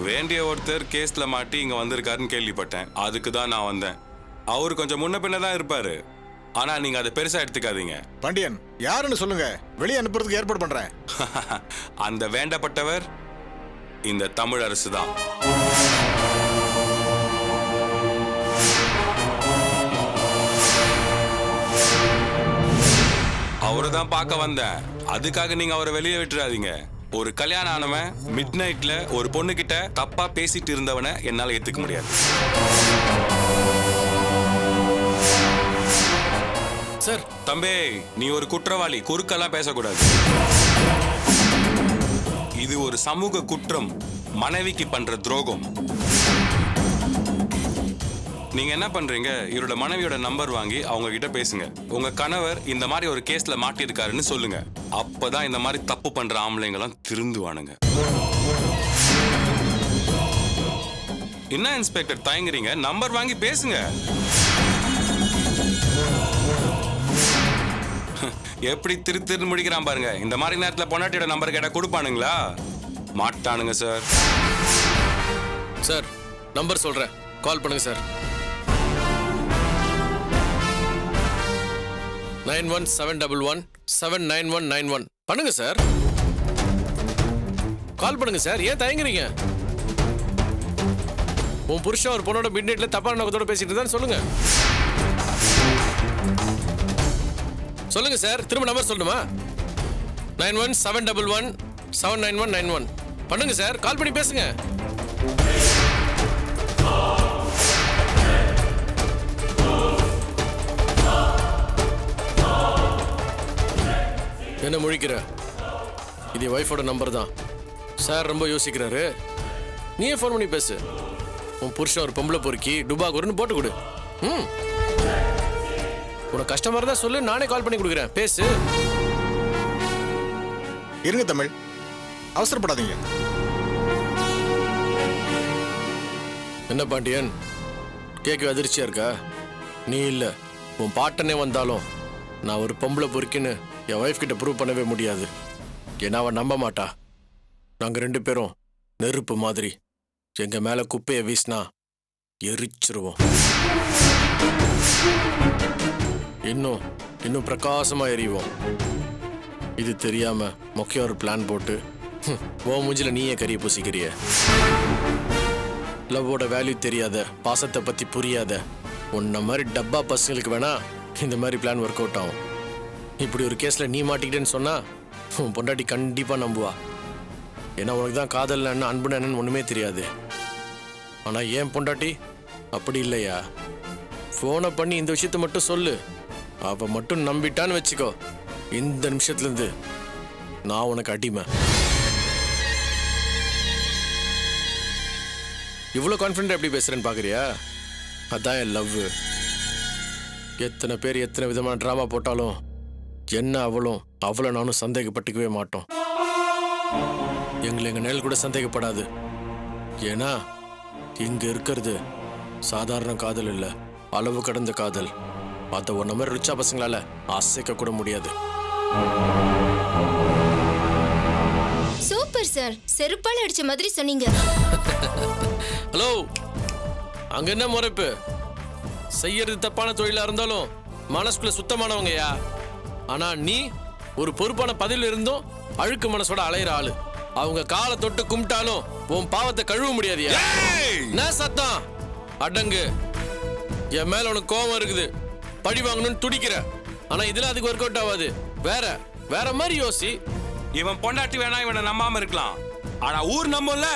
வேண்டிய ஒருத்தர் கேஸ்ல மாட்டி இங்க வந்திருக்காருன்னு கேள்விப்பட்டேன். அதுக்கு தான் நான் வந்தேன். அவர் கொஞ்சம் முன்ன பின்ன தான் இருப்பாரு. ஆனா நீங்க அதை பெருசா எடுத்துக்காதீங்க. பாண்டியன் யாருன்னு சொல்லுங்க, வெளியே அனுப்புறதுக்கு ஏற்பாடு பண்றேன். அந்த வேண்டப்பட்டவர் இந்த தமிழ் அரசு தான். அவரை தான் பார்க்க வந்தேன். அதுக்காக நீங்க அவரை வெளியே விட்டுறாதீங்க. ஒரு கல்யாணம் ஆனவன் மிட் நைட்ல ஒரு பொண்ணு கிட்ட தப்பா பேசிட்டு இருந்தவனை என்னால ஏத்துக்க முடியாது. சார் தம்பி, நீ ஒரு குற்றவாளி, குறுக்கெல்லாம் பேசக்கூடாது. இது ஒரு சமூக குற்றம், மனைவிக்கு பண்ற துரோகம். நீங்க என்ன பண்றீங்க? இவரோட மனைவியோட நம்பர் வாங்கி அவங்க கிட்ட பேசுங்க. உங்க கணவர் இந்த மாதிரி ஒரு கேஸ்ல மாட்டிருக்காருன்னு சொல்லுங்க. அப்பதான் இந்த மாதிரி தப்பு பண்ற ஆம்பளைங்கெல்லாம் திருந்துவானுங்க. என்ன இன்ஸ்பெக்டர் தயங்குறீங்க? நம்பர் வாங்கி பேசுங்க. எப்படி திரு முடிக்கிறான் பாருங்க. இந்த மாதிரி நேரத்துல பொண்டாட்டியோட நம்பர் கேட்டா கொடுப்பானுங்களா? மாட்டானுங்க சார். சார் நம்பர் சொல்றேன், கால் பண்ணுங்க சார். 9171179191 பண்ணுங்க சார். கால் பண்ணுங்க சார். ஏன் தயங்குறீங்க? உன் புருஷன் ஒரு பொண்ணோட மிட் நைட்ல தப்பான நோக்கத்தோட பேசிட்டு இருந்தான்னு சொல்லுங்க. சொல்லுங்க சார். திரும்ப நம்பர் சொல்லணுமா? 9171179191 பண்ணுங்க சார். கால் பண்ணி பேசுங்க. என்ன முழிக்கிற? இது ஒய்ஃபோட நம்பர் தான். சார் ரொம்ப யோசிக்கிறாரு. நீயே ஃபோன் பண்ணி பேசு. உன் புருஷன் ஒரு பொம்பளை பொறுக்கி டுபாகூர்னு போட்டு கொடு. உனக்கு கஷ்டமா இருந்தா சொல்லு, நானே கால் பண்ணி கொடுக்குறேன். பேசு. இருங்க தமிழ், அவசரப்படாதீங்க. என்ன பாண்டியன், கேட்க அதிர்ச்சியா இருக்கா? நீ இல்ல, உன் பாட்டனே வந்தாலும் நான் ஒரு பொம்பளை பொறுக்கின்னு என் ஒய்ஃப் கிட்ட ப்ரூவ் பண்ணவே முடியாது. ஏன்னா அவன் நம்ப மாட்டா. நாங்க 2 பேரும் நெருப்பு மாதிரி. எங்க மேல குப்பையை வீசினா எரிச்சிருவோம். இன்னும் பிரகாசமா எரிவோம். இது தெரியாம முக்கிய ஒரு பிளான் போட்டு ஓ மூஞ்சில நீயே கரிய பூசிக்கிறிய. லவ்வோட வேல்யூ தெரியாத, பாசத்தை பத்தி புரியாத உன்ன மாதிரி டப்பா பசங்களுக்கு வேணா இந்த மாதிரி பிளான் ஒர்க் அவுட் ஆகும். இப்படி ஒரு கேஸ்ல நீ மாட்டிக்கிட்டேன்னு சொன்னா உன் பொண்டாட்டி கண்டிப்பா நம்புவா. ஏன்னா உனக்கு தான் காதல் என்ன, அன்பு என்னன்னு ஒண்ணுமே தெரியாது. ஆனா ஏன் பொண்டாட்டி அப்படி இல்லையா? போனை பண்ணி இந்த விஷயத்த மட்டும் சொல்லு. அவ மட்டும் நம்பிட்டான்னு வச்சுக்கோ, இந்த நிமிஷத்துல இருந்து நான் உனக்கு அடிமை. இவ்வளவு கான்ஃபிடென்ட் எப்படி பேசுறேன்னு பாக்குறியா? அதான் என் லவ். எத்தனை பேர் எத்தனை விதமான டிராமா போட்டாலும் என்ன அவளும் நானும் சந்தேகப்பட்டுக்கவே மாட்டோம். எங்க நிழல் கூட சந்தேகப்படாது. ஏன்னா இங்க இருக்கிறது சாதாரண காதல் இல்ல, அளவு கடந்த காதல். அதை ஒன்ன மாதிரி ரிச்சா பசங்களால அசைக்க கூட முடியாது. சூப்பர் சார், செருப்பால அடிச்ச மாதிரி சொன்னீங்க. ஹலோ, அங்க என்ன முறைப்பு? செய்யறது தப்பான தொழிலா இருந்தாலும் மனசுக்குள்ள சுத்தமானவங்கயா. ஆனா நீ ஒரு பொறுப்பான பதில் இருந்தும் அழுக்கு மனசோட அலையிற ஆளு. அவங்க காலை தொட்டு கும்பிட்டாலும் உன் பாவத்தை கழுவ முடியாதியா? என்ன சத்தம்? அடங்கு. என் மேல உனக்கு கோபம் இருக்குது, பழி வாங்கணும்னு துடிக்கிற. ஆனா இதுல அதுக்கு ஒர்க் அவுட் ஆகாது. வேற மாதிரி யோசி. இவன் பொண்டாட்டி வேணா இவனை நம்பாம இருக்கலாம், ஆனா ஊர் நம்பும்ல.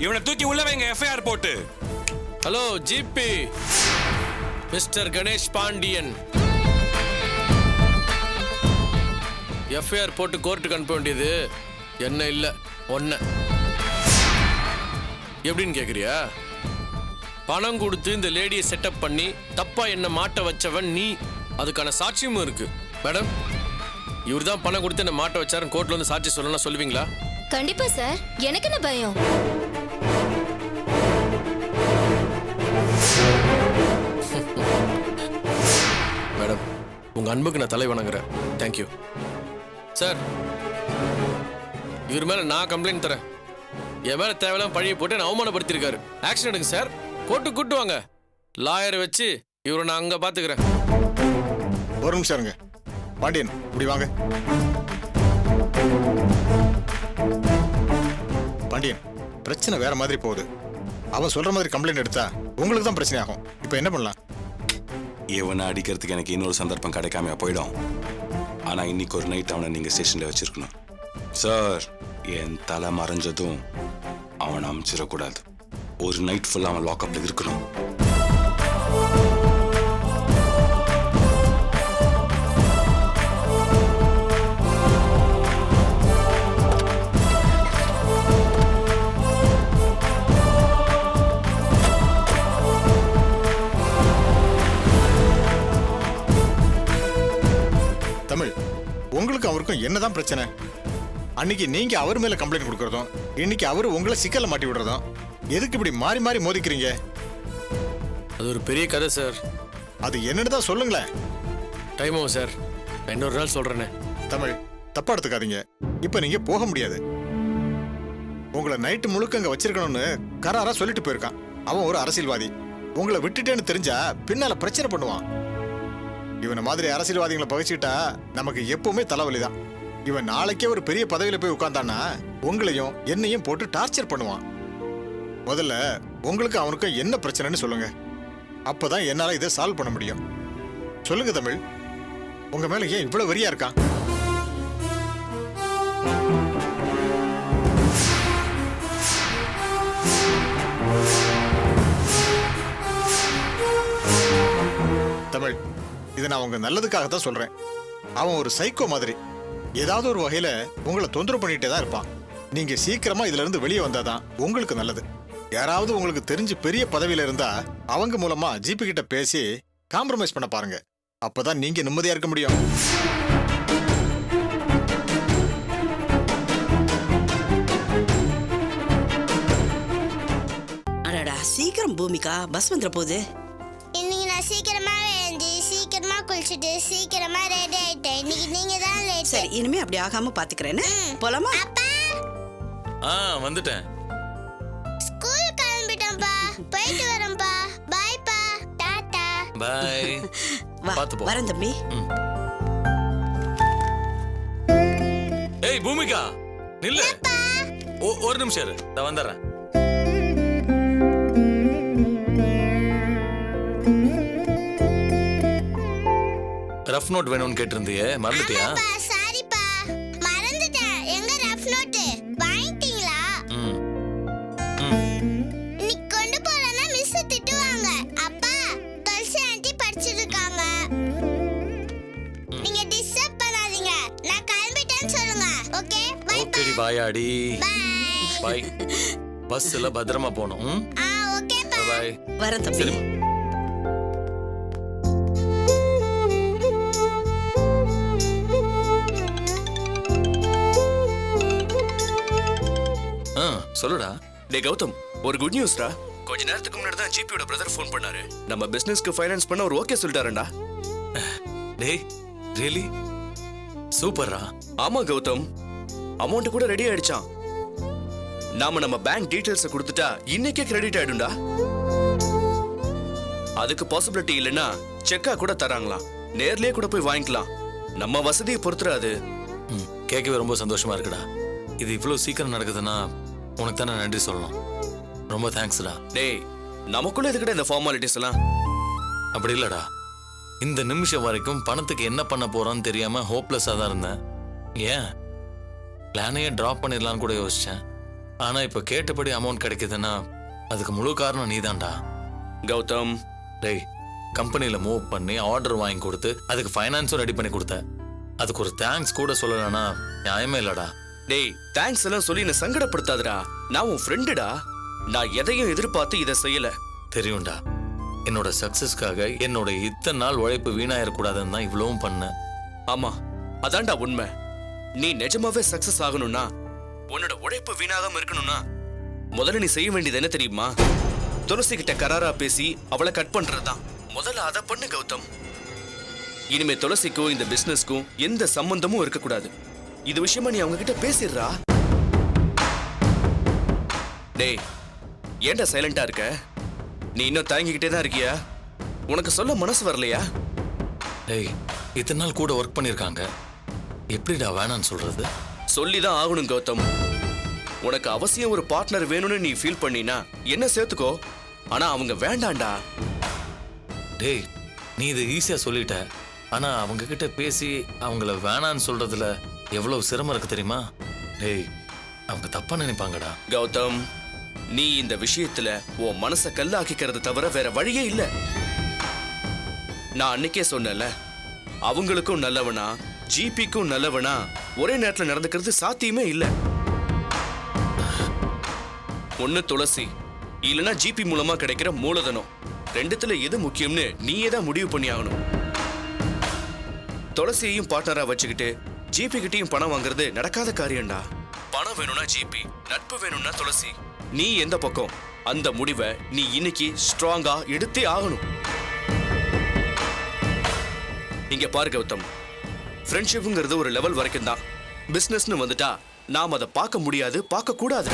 இவனை தூக்கி உள்ள வைங்க, எஃப்ஐஆர் போட்டு. Hello GP, mister Ganesh Pandian, FIR போட்டு கோர்ட்டுக்கு அனுப்ப வேண்டியது என்ன இல்ல ஒன்ன. எப்படின்னு கேக்குறியா? பணம் கொடுத்து இந்த லேடியை செட்டப் பண்ணி தப்பா என்ன மாட்ட வச்சவன் நீ. அதுக்கான சாட்சியமும் இருக்கு. மேடம், இவர் தான் பணம் கொடுத்து என்ன மாட்ட வச்சாரு கோர்ட்ல வந்து சாட்சி சொல்லணும்னா சொல்லுவீங்களா? கண்டிப்பா சார், எனக்கு என்ன பயம். மேடம், உங்க அன்புக்கு நான் தலை வணங்குறேன். Thank you sir. இவர் மேல நான் கம்ப்ளைண்ட் தரேன். என் மேல தேவையில்லாம பழியை போட்டு என்ன அவமானப்படுத்திருக்காரு. ஆக்ஷன் எடுங்க சார். கோர்ட்டுக்கு கூட்டு வாங்க. லாயரை வச்சு இவரை நான் அங்க பாத்துக்கிறேன். ஒரு நிமிஷம் இருங்க. பாண்டியன் இப்படி வாங்க. பாண்டியன், பிரச்சனை வேற மாதிரி போகுது. அவன் சொல்ற மாதிரி கம்ப்ளைண்ட் எடுத்தா உங்களுக்கு தான் பிரச்சனை ஆகும். இப்போ என்ன பண்ணலாம்? இவனை அடிக்கிறதுக்கு எனக்கு இன்னொரு சந்தர்ப்பம் கிடைக்காம போயிடும். ஆனா இன்னைக்கு ஒரு நைட் அவனை நீங்க ஸ்டேஷன்ல வச்சிருக்கணும் சார். என் தலை மறைஞ்சதும் அவனை அமுச்சிடக்கூடாது. ஒரு நைட் ஃபுல்லா அவன் லாக்அப்ல இருக்கணும். தமிழ், உங்களுக்கு அவருக்கும் என்னதான் பிரச்சனை? அன்னைக்கு நீங்க அவர் மேல கம்ப்ளைண்ட் கொடுக்கறதும், இன்னைக்கு அவரு உங்களை சிக்கல்ல மாட்டி விடுறதும், எதுக்கு இப்படி மாறி மாறி மோதிக்கிறீங்க? அது ஒரு பெரிய கதை சார். அது என்னன்னு தான் சொல்லுங்களேன். டைம் ஆகும் சார். நான் இன்னொரு நாள் சொல்றேனே. தமிழ், தப்பா எடுத்துக்காதீங்க. இப்ப நீங்க போக முடியாது. உங்களை நைட்டு முழுக்க அங்க வச்சிருக்கணும்னு கராரா சொல்லிட்டு போயிருக்கான். அவன் ஒரு அரசியல்வாதி. உங்களை விட்டுட்டேன்னு தெரிஞ்சா பின்னால பிரச்சனை பண்ணுவான். இவனை மாதிரி அரசியல்வாதிகளை பகிச்சுக்கிட்டா நமக்கு எப்பவுமே தலைவலிதான். இவன் நாளைக்கே ஒரு பெரிய பதவியில போய் உட்கார்ந்தான்னா உங்களையும் என்னையும் போட்டு டார்ச்சர் பண்ணுவான். முதல்ல உங்களுக்கு அவனுக்கும் என்ன பிரச்சனைன்னு சொல்லுங்க. அப்பதான் என்னால இதை சால்வ் பண்ண முடியும். சொல்லுங்க தமிழ், உங்க மேல ஏன் இவ்வளவு வெறியா இருக்கான்? தமிழ், இதை நான் உங்க நல்லதுக்காக தான் சொல்றேன். அவன் ஒரு சைக்கோ மாதிரி ஏதாவது ஒரு வகையில உங்களை தொந்தரவு பண்ணிட்டே தான் இருப்பான். நீங்க சீக்கிரமா இதுல இருந்து வெளியே வந்தாதான் உங்களுக்கு நல்லது. யாராவது உங்களுக்கு தெரிஞ்சு பெரிய பதவியில இருந்தா அவங்க மூலமா ஜிபி கிட்ட பேசி காம்ப்ரமைஸ் பண்ண பாருங்க. அப்பதான் நீங்க நிம்மதியா இருக்க முடியும். அடடா, சீக்கிரம் பூமிகா, பஸ் வந்துட போகுது. இன்னைக்கு நான் சீக்கிரமா எழுந்து சீக்கிரமா குளிச்சுட்டு சீக்கிரமா ரெடி ஆயிட்டேன். இன்னைக்கு நீங்க தான் லேட். சரி, இனிமே அப்படி ஆகாம பாத்துக்கிறேன்னு. போலாமா? அப்பா, வந்துட்டேன். ஸ்கூல் கிளம்பிட்டேன்ப்பா. போயிட்டு வரேன்ப்பா. பாய்ப்பா. டாடா. பாய். வா, பாத்து போ. வரேன் தம்பி. ஏய் பூமிகா, நில்லு. ஒரு நிமிஷம் இரு, நான் வந்துடுறேன். ரஃப் நோட் வேணும்னு கேட்டிருந்தியே, மறந்துட்டியா? ஆமாப்பா, சாரிப்பா. மறந்துட்டேன். எங்க ரஃப் நோட் வாங்கிட்டீங்களா? இன்னைக்கு கொண்டு போறேன்னா மிஸ் திட்டுவாங்க. அப்பா, துளசி ஆண்டி படிச்சிட்டு இருக்காங்க. நீங்க டிஸ்டர்ப் பண்ணாதீங்க. நான் கிளம்பிட்டேன்னு சொல்லுங்க. ஓகே, பை ஓகேடி பாயாடி. பை. பாய். பஸ்ல பத்திரமா போகணும். ஓகேப்பா. பாய். வரேன் தம்பி. சரிம்மா. சொல்லுடா. டே கௌதம், ஒரு குட் நியூஸ்டா. கொஞ்ச நேரத்துக்கு முன்னாடி தான் ஜிபியோட பிரதர் ஃபோன் பண்ணாரு. நம்ம பிசினஸ்க்கு ஃபைனான்ஸ் பண்ண ஒரு ஓகே சொல்லிட்டாருடா. டேய், ரியலி சூப்பர்ரா. ஆமா கௌதம், அமௌண்ட் கூட ரெடி ஆயிடுச்சான். நாம நம்ம பேங்க் டீடைல்ஸ் கொடுத்துட்டா இன்னைக்கே கிரெடிட் ஆயிடும்டா. அதுக்கு பாசிபிலிட்டி இல்லைன்னா செக்கா கூட தராங்களாம். நேர்லயே கூட போய் வாங்கிக்கலாம். நம்ம வசதியை பொறுத்துறாது. கேட்கவே ரொம்ப சந்தோஷமா இருக்குடா. இது இவ்வளவு சீக்கிரம் நடக்குதுன்னா உனக்கு தான் நான் நன்றி சொல்லணும். ரொம்ப தேங்க்ஸ்டா. டேய், நமக்குள்ள எதுக்குடா இந்த ஃபார்மாலிட்டிஸ் எல்லாம்? அப்படி இல்லடா, இந்த நிமிஷம் வரைக்கும் பணத்துக்கு என்ன பண்ண போறோன்னு தெரியாம ஹோப்லெஸ்ஸா தான் இருந்தேன். ஏன் பிளானையே டிராப் பண்ணிடலான்னு கூட யோசிச்சேன். ஆனா இப்ப கேட்டபடி அமௌண்ட் கிடைக்குதுன்னா அதுக்கு முழு காரணம் நீதான்டா. கௌதம், டேய், கம்பெனில மூவ் பண்ணி ஆர்டர் வாங்கி கொடுத்து அதுக்கு ஃபைனான்ஸும் ரெடி பண்ணி கொடுத்த. அதுக்கு ஒரு தேங்க்ஸ் கூட சொல்லலன்னா நியாயமே இல்லடா. டேய், தேங்க்ஸ் எல்லாம் சொல்லி என்ன சங்கடப்படுத்தாதடா. நான் உன் ஃப்ரெண்டுடா. நான் எதையும் எதிர்பார்த்து இதை செய்யல. தெரியும்டா, என்னோட சக்சஸ்க்காக என்னோட இத்தனை நாள் உழைப்பு வீணாயிடக்கூடாதுன்னு தான் இவ்வளவும் பண்ணேன். ஆமா, அதான்டா உண்மை. நீ நிஜமாவே சக்சஸ் ஆகணும்னா, உன்னோட உழைப்பு வீணாகாம இருக்கணும்னா முதல்ல நீ செய்ய வேண்டியது என்ன தெரியுமா? துளசி கிட்ட கராரா பேசி அவளை கட் பண்றதுதான். முதல்ல அதை பண்ணு கௌதம். இனிமே துளசிக்கும் இந்த பிசினஸ்க்கும் எந்த சம்பந்தமும் இருக்கக்கூடாது. இது விஷயமா நீ அவங்க கிட்ட பேசிடுறா. டேய் ஏன்டா சைலண்டா இருக்க? நீ இன்னும் தயங்கிக்கிட்டே தான் இருக்கியா? உனக்கு சொல்ல மனசு வரலையா? டேய் இத்தனை நாள் கூட ஒர்க் பண்ணியிருக்காங்க, எப்படிடா வேணான்னு சொல்றது? சொல்லிதான் ஆகணும் கௌதம். உனக்கு அவசியம் ஒரு பார்ட்னர் வேணும்னு நீ ஃபீல் பண்ணினா என்ன சேர்த்துக்கோ. ஆனா அவங்க வேண்டாண்டா. டேய் நீ இது ஈஸியா சொல்லிட்ட, ஆனா அவங்க கிட்ட பேசி அவங்கள வேணான்னு சொல்றதுல எவ்வளவு சிரமம் இருக்கு தெரியுமா? டேய் அவங்க தப்பா நினைப்பாங்கடா. கௌதம், நீ இந்த விஷயத்துல உன் மனசை கல்லாக்கிக்கிறது தவிர வேற வழியே இல்ல. நான் அன்னைக்கே சொன்னேன்ல, அவங்களுக்கும் நல்லவனா ஜிபிக்கும் நல்லவனா ஒரே நேரத்துல நடந்துக்கிறது சாத்தியமே இல்ல. ஒண்ணு துளசி, இல்லனா ஜிபி மூலமா கிடைக்கிற மூலதனம், ரெண்டுத்துல எது முக்கியம்னு நீயே தான் முடிவு பண்ணி ஆகணும். துளசியையும் பார்ட்னரா வச்சுக்கிட்டு ஜிபி கிட்டையும் பணம் வாங்குறது நடக்காத காரியம்டா. பணம் வேணும்னா ஜிபி, நட்பு வேணும்னா துளசி. நீ எந்த பக்கம், அந்த முடிவை நீ இன்னைக்கு ஸ்ட்ராங்கா எடுத்தே ஆகணும். இங்க பாரு கௌதம், ஃப்ரெண்ட்ஷிப்ங்கிறது ஒரு லெவல் வரைக்கும் தான். பிசினஸ்னு வந்துட்டா நாம் அதை பார்க்க முடியாது, பார்க்க கூடாது.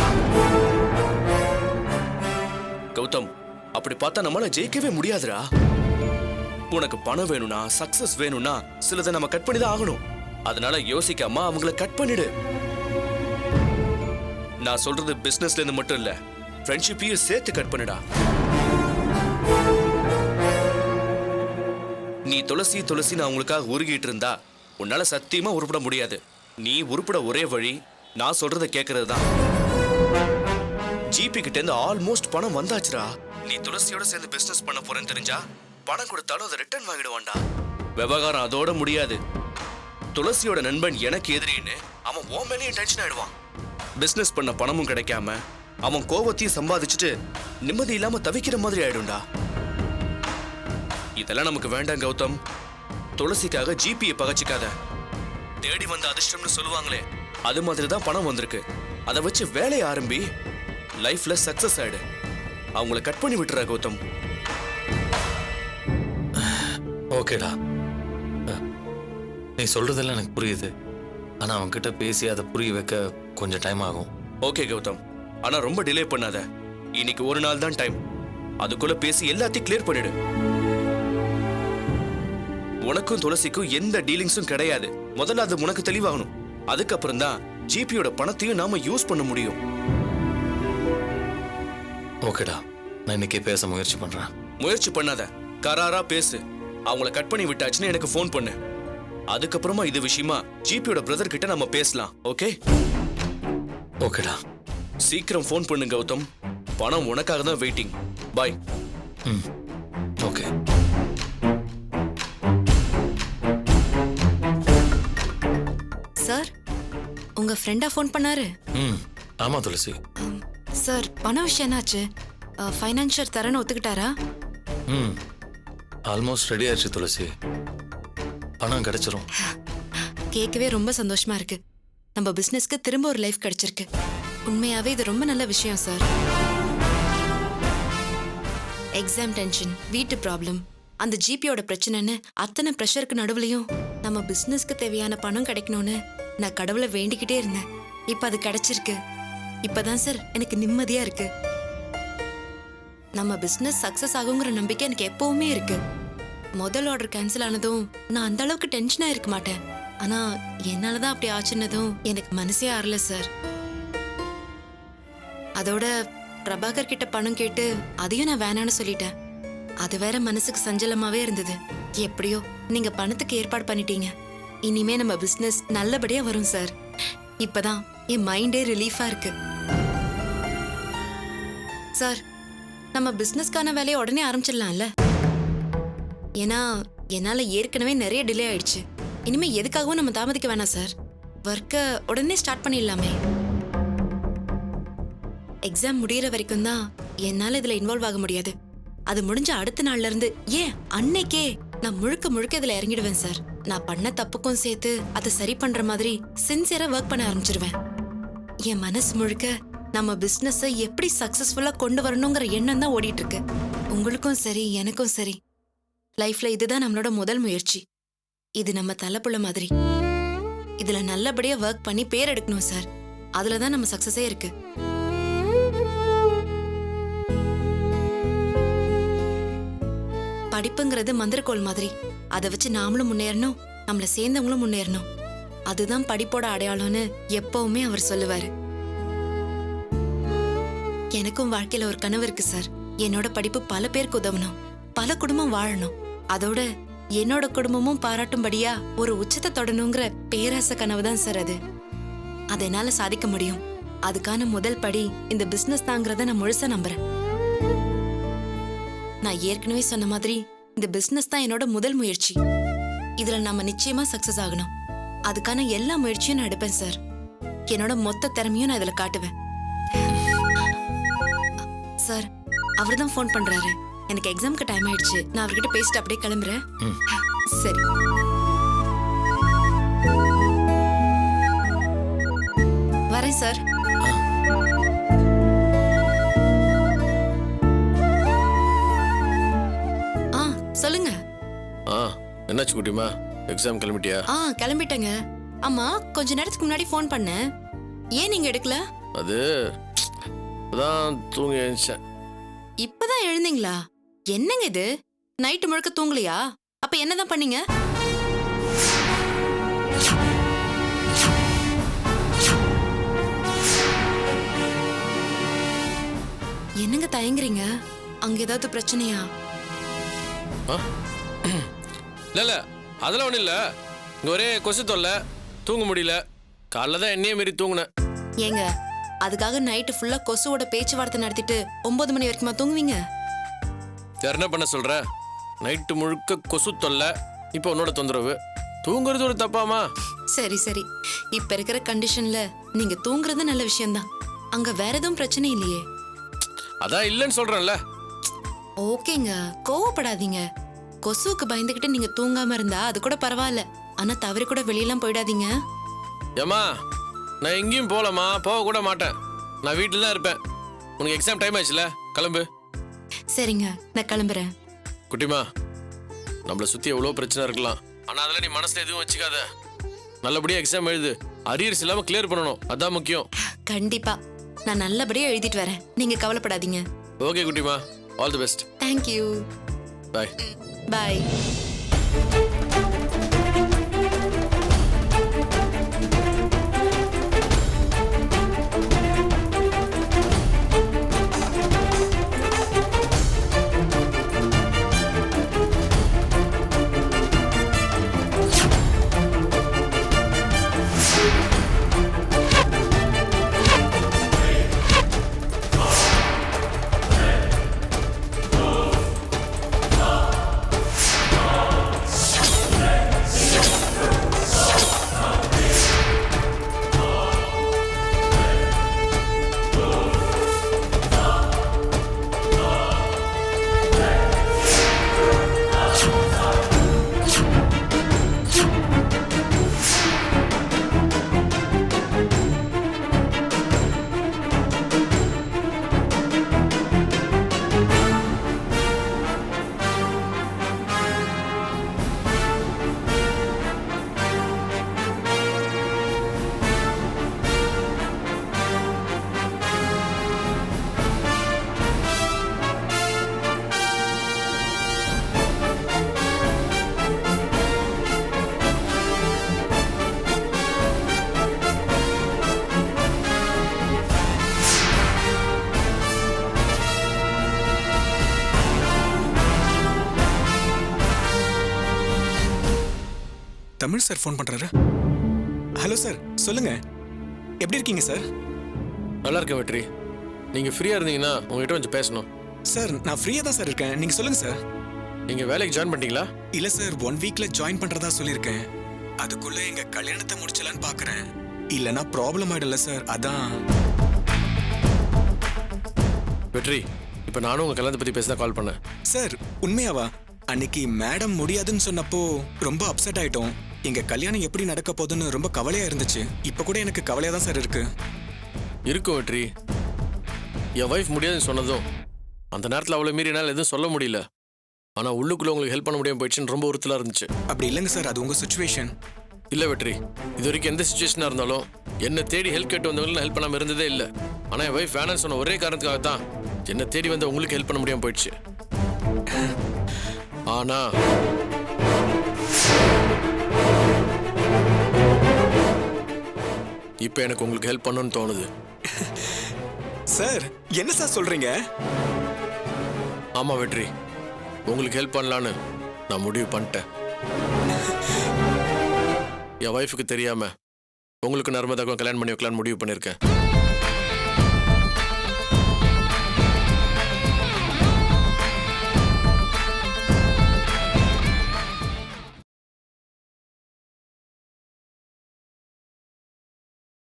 கௌதம், அப்படி பார்த்தா நம்மளால ஜெயிக்கவே முடியாதுடா. உனக்கு பணம் வேணும்னா சக்சஸ் வேணும்னா சிலதை நம்ம கட் பண்ணி தான் ஆகணும். அதனால யோசிக்காம அவங்கள கட் பண்ணிடு. நான் சொல்றது பிசினஸ்ல இருந்து மட்டும் இல்ல, ஃப்ரெண்ட்ஷிப்பையும் சேர்த்து கட் பண்ணுடா. நீ துளசி துளசின்னு அவங்களுக்காக உருகிட்டு இருந்தா உன்னால சத்தியமா உருப்பட முடியாது. நீ உருப்பட ஒரே வழி நான் சொல்றத கேட்கறது தான். ஜிபி கிட்ட இருந்து ஆல்மோஸ்ட் பணம் வந்தாச்சுடா. நீ துளசியோட சேர்ந்து பிசினஸ் பண்ண போறேன்னு தெரிஞ்சா பணம் கொடுத்தாலும் அதை ரிட்டர்ன் வாங்கிடுவான்டா. விவகாரம் அதோட முடியாது. துளசியோட நண்பன் எனக்கு எதிரின்னு அவன் ஓ மேலேயும் டென்ஷன் ஆயிடுவான். பிசினஸ் பண்ண பணமும் கிடைக்காம அவன் கோபத்தையும் சம்பாதிச்சுட்டு நிம்மதி இல்லாம தவிக்கிற மாதிரி ஆயிடும்டா. இதெல்லாம் நமக்கு வேண்டாம் கௌதம். துளசிக்காக ஜிபியை பகச்சிக்காத. தேடி வந்த அதிர்ஷ்டம்னு சொல்லுவாங்களே, அது மாதிரி தான் பணம் வந்திருக்கு. அதை வச்சு வேலையை ஆரம்பி, லைஃப்ல சக்சஸ் ஆயிடு. அவங்கள கட் பண்ணி விட்டுறா கௌதம். ஓகேடா, நீ சொல்றதெல்லாம் எனக்கு புரியுது. ஆனா அவங்க கிட்ட பேசி அதை புரிய வைக்க கொஞ்சம் டைம் ஆகும். ஓகே கௌதம், ஆனா ரொம்ப டிலே பண்ணாத. இன்னைக்கு ஒரு நாள் தான் டைம். அதுக்குள்ள பேசி எல்லாத்தையும் கிளியர் பண்ணிடு. உனக்கும் துளசிக்கும் எந்த டீலிங்ஸும் கிடையாது. முதல்ல அது உனக்கு தெளிவாகணும். அதுக்கப்புறம் தான் ஜிபியோட பணத்தையும் நாம யூஸ் பண்ண முடியும். ஓகேடா, நான் இன்னைக்கே பேச முயற்சி பண்றேன். முயற்சி பண்ணாத, கராரா பேசு. அவங்கள கட் பண்ணி விட்டாச்சுன்னு எனக்கு ஃபோன் பண்ணு. அதுக்கப்புறமா இது விஷயமா ஜிபியோட பிரதர் கிட்ட நம்ம பேசலாம். ஓகே? ஓகேடா. சீக்கிரம் ஃபோன் பண்ணு கௌதம். பணம் உனக்காக தான் வெயிட்டிங். பாய். ம், ஓகே. சார், உங்க ஃப்ரெண்டா ஃபோன் பண்ணாரு? ம், ஆமா துளசி. சார், பண விஷயம் என்னாச்சு? ஃபைனான்ஷியர் தரேன்னு ஒத்துக்கிட்டாரா? ம், ஆல்மோஸ்ட் ரெடி ஆயிடுச்சு துளசி. பணம் கிடைச்சிரும். கேட்கவே ரொம்ப சந்தோஷமா இருக்கு. நம்ம பிசினஸ்க்கு திரும்ப ஒரு லைஃப் கிடைச்சிருக்கு. உண்மையாவே இது ரொம்ப நல்ல விஷயம் சார். எக்ஸாம் டென்ஷன், வீட்டு ப்ராப்ளம், அந்த ஜிபியோட பிரச்சனைன்னு அத்தனை ப்ரெஷருக்கு நடுவுலையும் நம்ம பிசினஸ்க்கு தேவையான பணம் கிடைக்கணும்னு நான் கடவுளை வேண்டிக்கிட்டே இருந்தேன். இப்ப அது கிடைச்சிருக்கு. இப்பதான் சார் எனக்கு நிம்மதியா இருக்கு. நம்ம பிசினஸ் சக்சஸ் ஆகுங்கிற நம்பிக்கை எனக்கு எப்பவுமே இருக்கு. முதல் ஆர்டர் கேன்சல் ஆனதும் நான் அந்த அளவுக்கு டென்ஷனா இருக்க மாட்டேன். ஆனா என்னாலதான் அப்படி ஆச்சுன்னதும் எனக்கு மனசே ஆறல சார். அதோட பிரபாகர் கிட்ட பணம் கேட்டு அதையும் நான் வேணான்னு சொல்லிட்டேன். அது வேற மனசுக்கு சஞ்சலமாவே இருந்தது. எப்படியோ நீங்க பணத்துக்கு ஏற்பாடு பண்ணிட்டீங்க. இனிமே நம்ம பிசினஸ் நல்லபடியா வரும் சார். இப்பதான் என் மைண்டே ரிலீஃபா இருக்கு. சார், நம்ம பிசினஸ்க்கான வேலையை உடனே ஆரம்பிச்சிடலாம்ல? ஏன்னா என்னால ஏற்கனவே நிறைய டிலே ஆயிடுச்சு. இனிமே எதுக்காகவும் நம்ம தாமதிக்க வேணாம் சார். ஒர்க்கை உடனே ஸ்டார்ட் பண்ணிடலாமே. எக்ஸாம் முடியற வரைக்கும் தான் என்னால இதுல இன்வால்வ் ஆக முடியாது. அது முடிஞ்ச அடுத்த நாள்ல இருந்து, ஏன் அன்னைக்கே நான் முழுக்க முழுக்க இதுல இறங்கிடுவேன் சார். நான் பண்ண தப்புக்கும் சேர்த்து அதை சரி பண்ற மாதிரி சின்சியரா ஒர்க் பண்ண ஆரம்பிச்சிருவேன். என் மனசு முழுக்க நம்ம பிசினஸ் எப்படி சக்சஸ்ஃபுல்லா கொண்டு வரணுங்கிற எண்ணம் தான் ஓடிட்டு இருக்கு. உங்களுக்கும் சரி எனக்கும் சரி லைஃப்ல இதுதான் நம்மளோட முதல் முயற்சி. இது நம்ம தலைப்புள்ள மாதிரி. இதுல நல்லபடியா ஒர்க் பண்ணி பேர் எடுக்கணும் சார். அதுலதான் நம்ம சக்சஸே இருக்கு. படிப்புங்கிறது மந்திரக்கோள் மாதிரி. அதை வச்சு நாமளும் முன்னேறணும், நம்மள சேர்ந்தவங்களும் முன்னேறணும். அதுதான் படிப்போட அடையாளம்னு எப்பவுமே அவர் சொல்லுவாரு. எனக்கும் வாழ்க்கையில ஒரு கனவு இருக்கு சார். என்னோட படிப்பு பல பேருக்கு உதவணும், பல குடும்பம் வாழணும், அதோட என்னோட குடும்பமும் பாராட்டும்படியா ஒரு உச்சத்தை தொடணுங்கிற பேராசை கனவு தான் சார் அது. அதை என்னால சாதிக்க முடியும். அதுக்கான முதல் படி இந்த பிசினஸ் தாங்கிறத நான் முழுசா நம்புறேன். நான் ஏற்கனவே சொன்ன மாதிரி இந்த பிசினஸ் தான் என்னோட முதல் முயற்சி. இதுல நம்ம நிச்சயமா சக்சஸ் ஆகணும். அதுக்கான எல்லா முயற்சியும் நான் எடுப்பேன் சார். என்னோட மொத்த திறமையும் நான் இதுல காட்டுவேன். சார், அவர்தான் ஃபோன் பண்றாரு. எனக்கு எக்ஸாம்க்கு டைம் ஆயிடுச்சு. நான் அவர்கிட்ட பேசிட்டு அப்படியே கிளம்புறேன். சரி. வரேன் சார். ஆ, சொல்லுங்க. என்னாச்சு குட்டிமா, எக்ஸாம் கிளம்பிட்டியா? கிளம்பிட்டேங்க. ஆமா, கொஞ்ச நேரத்துக்கு முன்னாடி ஃபோன் பண்ணேன். ஏன் நீங்க எடுக்கல? அது அதான் தூங்கி எழுந்தேன். இப்பதான் எழுந்தீங்களா? என்னங்க இது, நைட்டு முழுக்க தூங்கலையா? அப்ப என்னதான் பண்ணீங்க? என்னங்க தயங்குறீங்க? அங்க ஏதாவது பிரச்சனையா? இல்ல அதெல்லாம் ஒண்ணும் இல்ல. இங்க ஒரே கொசு தொல்லை, தூங்க முடியல. காலைல தான் என்னையே மீறி தூங்குனேன். ஏங்க, அதுக்காக நைட்டு ஃபுல்லா கொசுவோட பேச்சுவார்த்தை நடத்திட்டு 9 மணி வரைக்குமா தூங்குவீங்க? வேற என்ன பண்ண சொல்ற? நைட்டு முழுக்க கொசு தொல்லை, இப்போ உன்னோட தொந்தரவு. தூங்குறது ஒரு தப்பாமா? சரி சரி, இப்ப இருக்கிற கண்டிஷன்ல நீங்க தூங்குறது நல்ல விஷயம்தான். அங்க வேற எதுவும் பிரச்சனை இல்லையே? அதான் இல்லைன்னு சொல்றேன்ல. ஓகேங்க, கோவப்படாதீங்க. கொசுவுக்கு பயந்துகிட்டு நீங்க தூங்காம இருந்தா அது கூட பரவாயில்ல. ஆனா தவறி கூட வெளியெல்லாம் போயிடாதீங்க. ஏமா, நான் எங்கேயும் போகலாமா, போக கூட மாட்டேன். நான் வீட்டில் தான் இருப்பேன். உனக்கு எக்ஸாம் டைம் ஆச்சுல, கிளம்பு. சரிங்க, நான் கிளம்புறேன். குட்டிமா, நம்மளை சுற்றி எவ்வளோ பிரச்சனை இருக்கலாம். ஆனால் அதில் நீ மனசில் எதுவும் வச்சுக்காத. நல்லபடியாக எக்ஸாம் எழுது. அரியர்ஸ் இல்லாமல் கிளியர் பண்ணணும், அதான் முக்கியம். கண்டிப்பா நான் நல்லபடியா எழுதிட்டு வரேன். நீங்க கவலைப்படாதீங்க. ஓகே குட்டிமா, all the best. Thank you. Bye. Bye. Tamil sir phone பண்றாரு. ஹலோ சார், சொல்லுங்க. எப்படி இருக்கீங்க சார்? நல்லா இருக்கேன் வெற்றி. நீங்கள் ஃப்ரீயாக இருந்தீங்கன்னா உங்ககிட்ட கொஞ்சம் பேசணும். சார், நான் ஃப்ரீயாக தான் சார் இருக்கேன். நீங்கள் சொல்லுங்க சார். நீங்கள் வேலைக்கு ஜாயின் பண்ணிட்டீங்களா? இல்லை சார், 1 வீக்ல ஜாயின் பண்ணுறதா சொல்லியிருக்கேன். அதுக்குள்ள எங்க கல்யாணத்தை முடிச்சலான்னு பார்க்குறேன். இல்லைன்னா ப்ராப்ளம் ஆயிடல சார், அதான். வெற்றி, இப்போ நானும் உங்கள் கல்யாணத்தை பற்றி பேச தான் கால் பண்ணேன். சார், உண்மையாவா? அன்னைக்கு மேடம் முடியாதுன்னு சொன்னப்போ ரொம்ப அப்செட் ஆயிட்டோம். எங்க கல்யாணம் எப்படி நடக்க போகுதுன்னு ரொம்ப கவலையா இருந்துச்சு. இப்போ கூட எனக்கு கவலையா தான் சார் இருக்கு. இருக்கும் வெற்றி. என் ஒய்ஃப் முடியாதுன்னு சொன்னதும் அந்த நேரத்தில் அவ்வளோ மீறி என்னால் எதுவும் சொல்ல முடியல. ஆனால் உள்ளுக்குள்ளே உங்களுக்கு ஹெல்ப் பண்ண முடியாமல் போயிடுச்சுன்னு ரொம்ப உறுத்தலாக இருந்துச்சு. அப்படி இல்லைங்க சார், அது உங்க சுச்சுவேஷன். இல்லை வெற்றி, இது வரைக்கும் எந்த சுச்சுவேஷனாக இருந்தாலும் என்னை தேடி ஹெல்ப் கேட்டு வந்தவங்களும் ஹெல்ப் பண்ணாமல் இருந்ததே இல்லை. ஆனால் என் ஒய்ஃப் வேணான்னு சொன்ன ஒரே காரணத்துக்காக தான் என்னை தேடி வந்து உங்களுக்கு ஹெல்ப் பண்ண முடியாமல் போயிடுச்சு. ஆனா இப்போ எனக்கு உங்களுக்கு ஹெல்ப் பண்ணணும்னு தோணுது. சார் என்ன சார் சொல்றீங்க? ஆமா வெற்றி, உங்களுக்கு ஹெல்ப் பண்ணலான்னு நான் முடிவு பண்ணிட்டேன். என் ஒய்ஃபுக்கு தெரியாம உங்களுக்கு நர்மதாக்கும் கல்யாணம் பண்ணி வைக்கலான்னு முடிவு பண்ணியிருக்கேன்.